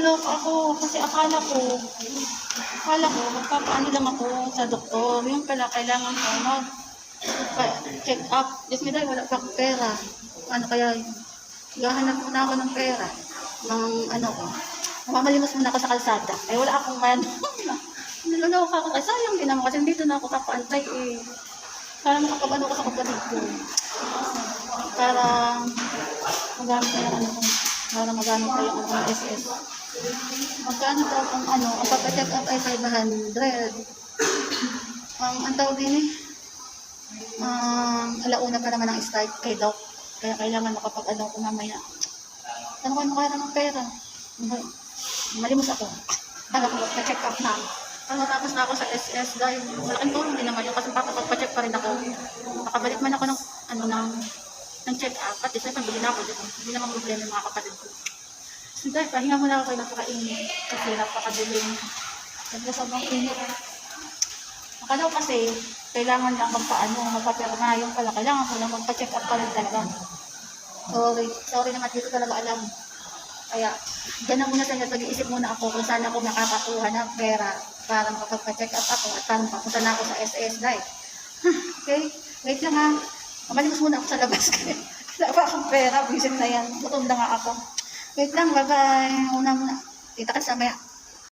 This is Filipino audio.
niloloko ako kasi akala ko magpapaano lang ako sa doktor. Yung pala kailangan ko mag-check up. Diyos me dahil wala pa akong pera. Ano kaya, gahanap muna ako ng pera. Ng ano ko. Mamamalimos muna ako sa kalsada. Eh wala akong man. Niloloko ako. Ay sayang din naman kasi dito na ako kapaantay eh. Para makapagano ko sa kapatid ko. Para magamit na yung ano ko. Para magamit na yung ano SS. Magkano daw kung ano, ang papacheck up ay 500. Ang tawag din eh, alauna pa naman ang start kay Doc. Kaya kailangan makapag-ano ko mamaya. Ano kaya ng pera? Malimos ako. Para ko magpa-check up na. Tapos na ako sa SS dahil malaking tulong din naman yun kasi papapag-check pa rin ako. Makabalik man ako ng check up. At isa pag bili na ako dito. Hindi naman problema yung mga kapatid ko. So dahil pahinga muna ako kayo napakainit. Kasi napakadilim. Kasi sobrang init. Akalaw kasi kailangan lang magpapirma. Yung pala kailangan ko lang magpa-check up pa rin talaga. Sorry naman dito talaga alam. Kaya ganun muna sa nag-iisip muna ako kung saan ako makakakuha ng pera para makapag-check up ako at para makapunta na ako sa SS dahil. Okay, wait lang ha. Mamalimos muna ako sa labas kasi wala pa akong pera. Visit na yan. Gutom na nga ako. Wait lang, bye-bye. Una muna. Kita ka sa maya.